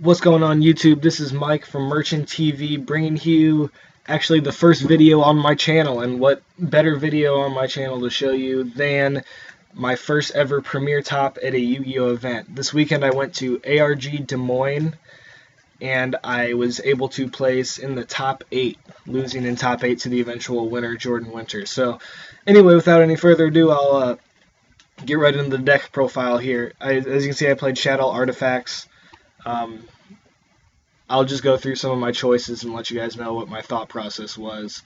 What's going on YouTube? This is Mike from Merchant TV bringing you actually the first video on my channel, and what better video on my channel to show you than my first ever Premier Top at a Yu-Gi-Oh event. This weekend I went to ARG Des Moines and I was able to place in the top 8, losing in top 8 to the eventual winner, Jordan Winters. So anyway, without any further ado, I'll get right into the deck profile here. As you can see, I played Shaddoll Artifacts. I'll just go through some of my choices and let you guys know what my thought process was.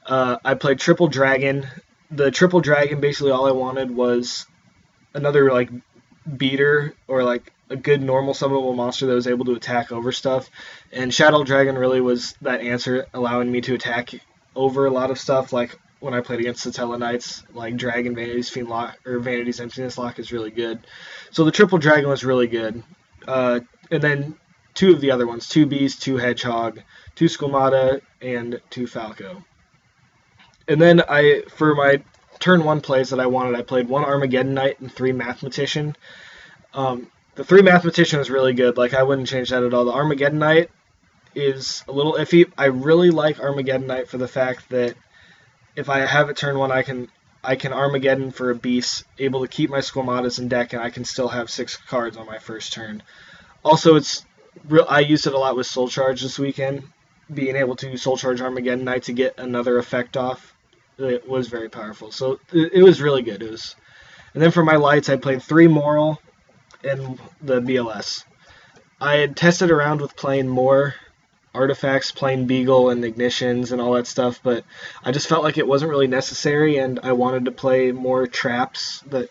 I played Triple Dragon. The Triple Dragon, basically all I wanted was another like beater or like a good normal summonable monster that was able to attack over stuff. And Shaddoll Dragon really was that answer, allowing me to attack over a lot of stuff. Like when I played against the Teleknights, like Dragon Vanity's Fiend Lock or Vanity's Emptiness Lock is really good. So the Triple Dragon was really good. And then two of the other ones, 2 Beast, 2 Hedgehog, 2 Squamata, and 2 Falco. And then for my turn 1 plays that I wanted, I played 1 Armageddon Knight and 3 Mathematician. The 3 Mathematician is really good. Like, I wouldn't change that at all. The Armageddon Knight is a little iffy. I really like Armageddon Knight for the fact that if I have it turn 1, I can Armageddon for a Beast, able to keep my Squamatas in deck, and I can still have 6 cards on my first turn. Also, I used it a lot with Soul Charge this weekend. Being able to Soul Charge Armageddon Knight to get another effect off, it was very powerful. So it was really good. And then for my lights, I played 3 Moral and the BLS. I had tested around with playing more artifacts, playing Beagle and Ignitions and all that stuff, but I just felt like it wasn't really necessary, and I wanted to play more traps that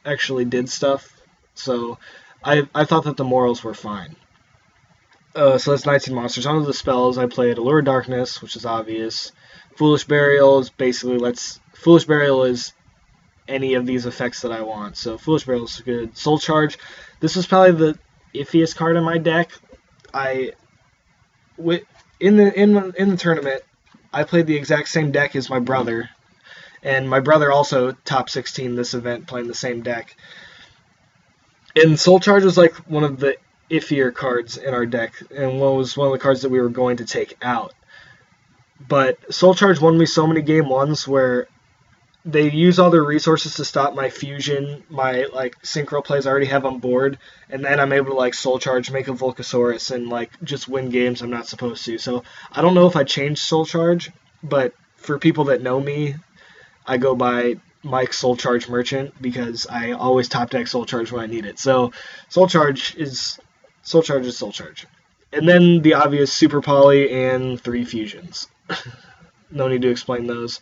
actually did stuff. So I thought that the Morals were fine. So that's Knights and Monsters. On to the spells, I played Allure Darkness, which is obvious. Foolish Burial is basically Foolish Burial is any of these effects that I want. So Foolish Burial is good. Soul Charge. This was probably the iffiest card in my deck. In the tournament, I played the exact same deck as my brother, and my brother also top 16 this event playing the same deck. And Soul Charge was like one of the iffier cards in our deck, and was one of the cards that we were going to take out. But Soul Charge won me so many game ones where they use all their resources to stop my fusion, my like synchro plays I already have on board, and then I'm able to like Soul Charge, make a Volcasaurus, and like just win games I'm not supposed to. So I don't know if I changed Soul Charge, but for people that know me, I go by Mike Soul Charge Merchant because I always top deck Soul Charge when I need it. So Soul Charge is Soul Charge. And then the obvious Super Poly and 3 fusions. No need to explain those.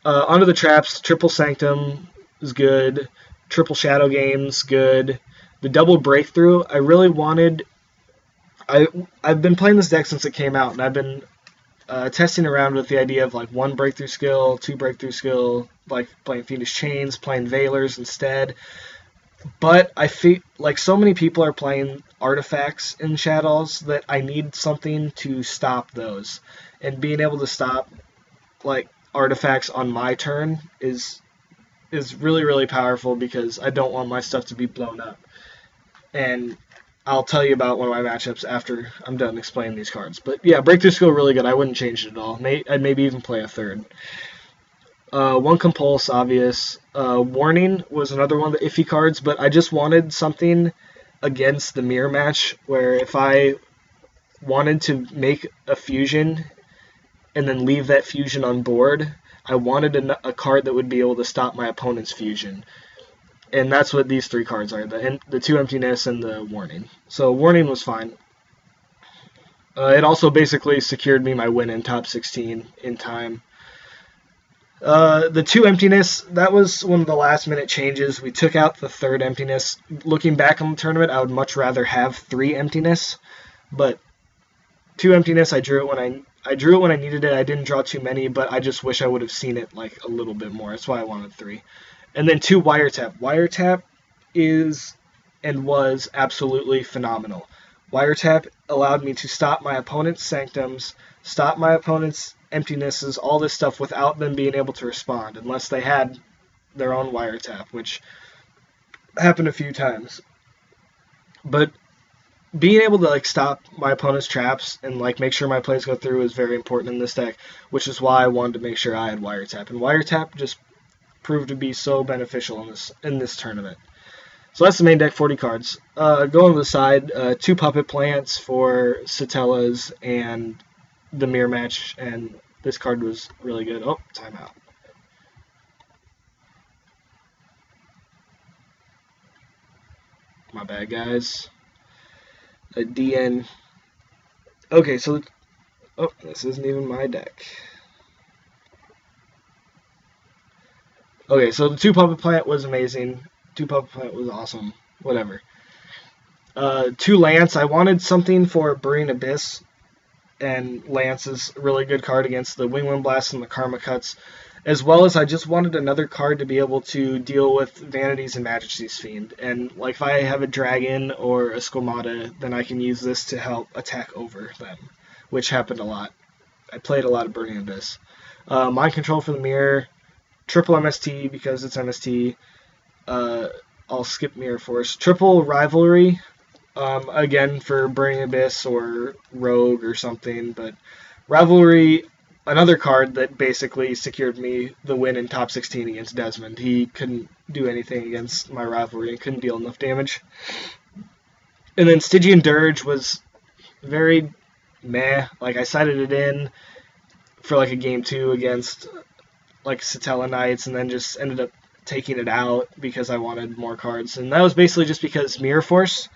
Onto the traps. Triple Sanctum is good. Triple Shadow Games, good. The double Breakthrough, I really wanted. I've been playing this deck since it came out, and I've been testing around with the idea of like 1 Breakthrough skill, 2 Breakthrough skill, like playing Fiendish Chains, playing Veilers instead. But I feel like so many people are playing artifacts in Shaddolls that I need something to stop those. And being able to stop like artifacts on my turn is really, really powerful because I don't want my stuff to be blown up. And I'll tell you about one of my matchups after I'm done explaining these cards. But yeah, Breakthrough skill really good. I wouldn't change it at all. I'd maybe even play a 3rd. 1 Compulse, obvious. Warning was another one of the iffy cards, but I just wanted something against the mirror match where if I wanted to make a fusion and then leave that fusion on board, I wanted a card that would be able to stop my opponent's fusion. And that's what these 3 cards are, the 2 Emptiness and the Warning. So Warning was fine. It also basically secured me my win in top 16 in time. The 2 Emptiness, that was one of the last minute changes. We took out the 3rd Emptiness. Looking back on the tournament, I would much rather have 3 Emptiness, but 2 Emptiness, I drew it when I needed it. I didn't draw too many, but I just wish I would have seen it like a little bit more. That's why I wanted 3. And then 2 Wiretap. Wiretap is and was absolutely phenomenal. Wiretap allowed me to stop my opponent's Sanctums, stop my opponent's Emptinesses, all this stuff without them being able to respond, unless they had their own Wiretap, which happened a few times. But being able to like stop my opponent's traps and like make sure my plays go through is very important in this deck, which is why I wanted to make sure I had Wiretap. And Wiretap just proved to be so beneficial in this tournament. So that's the main deck, 40 cards. Going to the side, 2 Puppet Plants for Satellas and the Mirror Match, and this card was really good. Oh, timeout. My bad, guys. A DN. Okay, so oh, this isn't even my deck. Okay, so the 2 Puppet Plant was amazing. 2 Puppet Plant was awesome. Whatever. 2 Lance. I wanted something for Burning Abyss, and Lance is a really good card against the Wing Blast and the Karma Cuts, as well as I just wanted another card to be able to deal with Vanities and Majesty's Fiend. And like if I have a Dragon or a Squamata, then I can use this to help attack over them, which happened a lot. I played a lot of Burning Abyss. Mind Control for the Mirror, triple MST because it's MST. I'll skip Mirror Force. Triple Rivalry, again for Burning Abyss or Rogue or something, but Rivalry, another card that basically secured me the win in top 16 against Desmond. He couldn't do anything against my Rivalry and couldn't deal enough damage. And then Stygian Dirge was very meh. Like I sided it in for like a game 2 against like Satella Knights and then just ended up taking it out because I wanted more cards. And that was basically just because Mirror Force,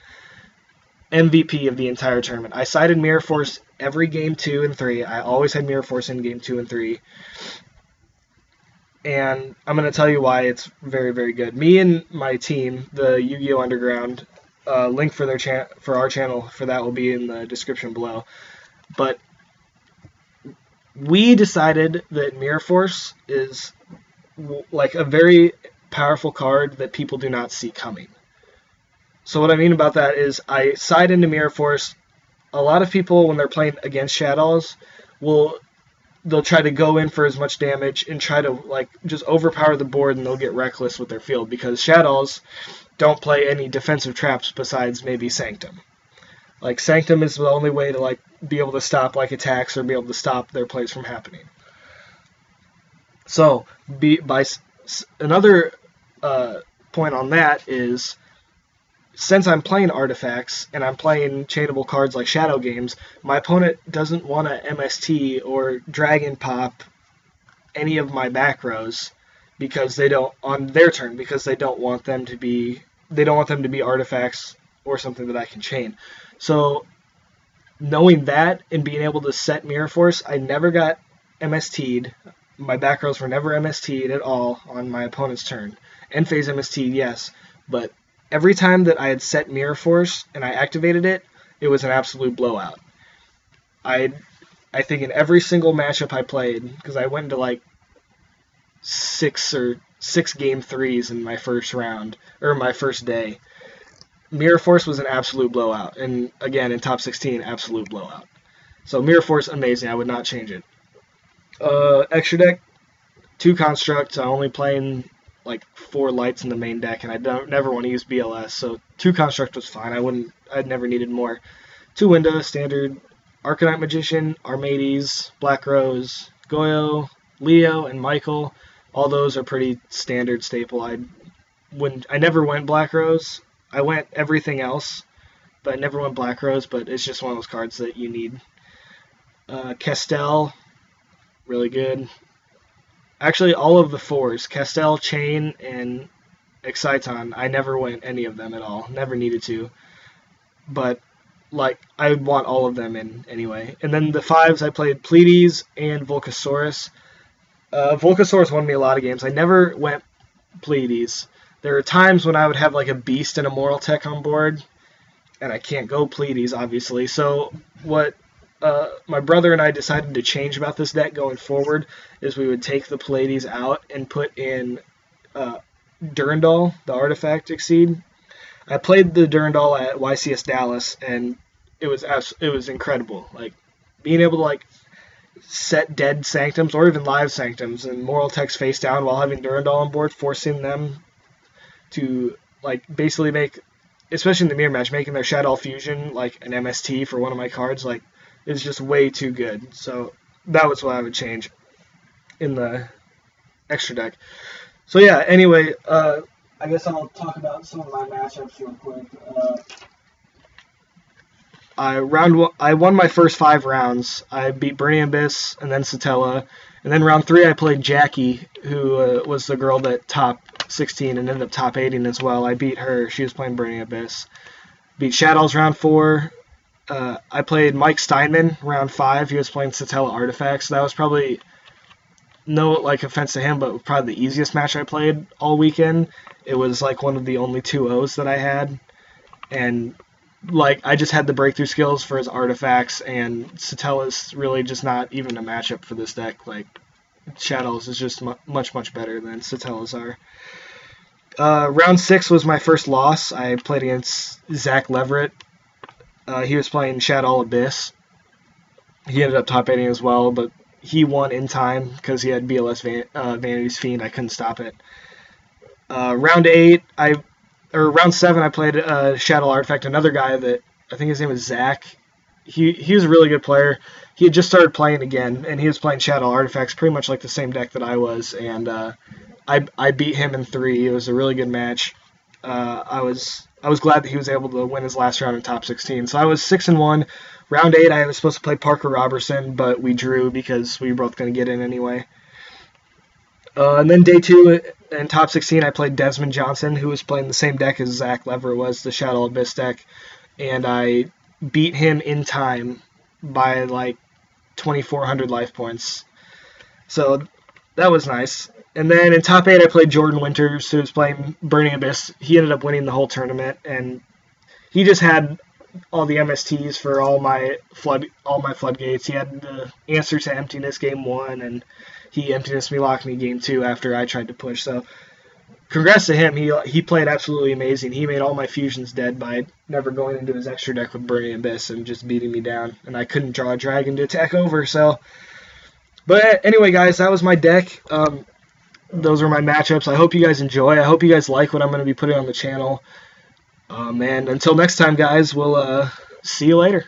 MVP of the entire tournament. I sided Mirror Force every game 2 and 3. I always had Mirror Force in game 2 and 3. And I'm going to tell you why it's very, very good. Me and my team, the Yu-Gi-Oh! Underground, link for our channel for that will be in the description below. But we decided that Mirror Force is like a very powerful card that people do not see coming. So what I mean about that is I side into Mirror Force. A lot of people, when they're playing against Shaddolls, they'll try to go in for as much damage and try to like just overpower the board, and they'll get reckless with their field because Shaddolls don't play any defensive traps besides maybe Sanctum. Like Sanctum is the only way to like be able to stop like attacks or be able to stop their plays from happening. So another point on that is, since I'm playing artifacts and I'm playing chainable cards like Shadow Games, my opponent doesn't want to MST or Dragon Pop any of my back rows because they don't on their turn because they don't want them to be artifacts or something that I can chain. So knowing that and being able to set Mirror Force, I never got MST'd. My back rows were never MST'd at all on my opponent's turn. End phase MST'd, yes, but every time that I had set Mirror Force and I activated it, it was an absolute blowout. I think in every single matchup I played, because I went into like six game 3s in my first round, or my first day, Mirror Force was an absolute blowout. And again, in top 16, absolute blowout. So Mirror Force, amazing. I would not change it. Extra deck, 2 Constructs. I'm only playing like 4 lights in the main deck, and I never want to use BLS, so 2 Construct was fine. I'd never needed more. 2 Windows, standard, Arcanite Magician, Armades, Black Rose, Goyo, Leo, and Michael. All those are pretty standard staple. I never went Black Rose. I went everything else, but I never went Black Rose, but it's just one of those cards that you need. Castell, really good. Actually, all of the 4s, Castell, Chain, and Exciton, I never went any of them at all. Never needed to. But, like, I would want all of them in anyway. And then the 5s, I played Pleiades and Volcasaurus. Volcasaurus won me a lot of games. I never went Pleiades. There are times when I would have, like, a Beast and a Moral Tech on board, and I can't go Pleiades, obviously. So what my brother and I decided to change about this deck going forward is we would take the Pleiades out and put in Durandal, the Artifact Exceed. I played the Durandal at YCS Dallas, and it was incredible. Like being able to like set dead Sanctums or even live Sanctums and Moral Techs face down while having Durandal on board, forcing them to like basically make especially in the mirror match, making their Shaddoll fusion like an MST for one of my cards, like, is just way too good. So that was what I would change in the extra deck. So yeah, anyway, I guess I'll talk about some of my matchups real quick. I won my first 5 rounds. I beat Burning Abyss and then Satella. And then round 3 I played Jackie, who was the girl that top 16 and ended up top 18 as well. I beat her. She was playing Burning Abyss. Beat Shaddoll's round 4. I played Mike Steinman round 5. He was playing Satella Artifacts. That was probably, no like offense to him, but probably the easiest match I played all weekend. It was like one of the only 2-0s that I had. And like, I just had the breakthrough skills for his artifacts, and Satella's really just not even a matchup for this deck. Like, Shaddoll's is just much, much better than Satella's are. Round 6 was my first loss. I played against Zach Leverett. He was playing Shaddoll Abyss. He ended up top 8 as well, but he won in time because he had BLS Vanity's Fiend. I couldn't stop it. Round 7, I played Shaddoll Artifact, another guy that I think his name was Zach. He was a really good player. He had just started playing again, and he was playing Shaddoll Artifacts pretty much like the same deck that I was, and I beat him in 3. It was a really good match. I was glad that he was able to win his last round in top 16. So I was 6-1. Round 8, I was supposed to play Parker Robertson, but we drew because we were both going to get in anyway. And then day 2 in top 16, I played Desmond Johnson, who was playing the same deck as Zach Lever was, the Shaddoll Abyss deck, and I beat him in time by like 2,400 life points. So that was nice. And then in top 8, I played Jordan Winters, who was playing Burning Abyss. He ended up winning the whole tournament, and he just had all the MSTs for all my floodgates. He had the answer to Emptiness game 1, and he Emptiness me, locked me game 2 after I tried to push. So congrats to him. He played absolutely amazing. He made all my fusions dead by never going into his extra deck with Burning Abyss and just beating me down. And I couldn't draw a dragon to attack over. So, but anyway, guys, that was my deck. Those were my matchups. I hope you guys enjoy. I hope you guys like what I'm going to be putting on the channel. And until next time, guys, we'll see you later.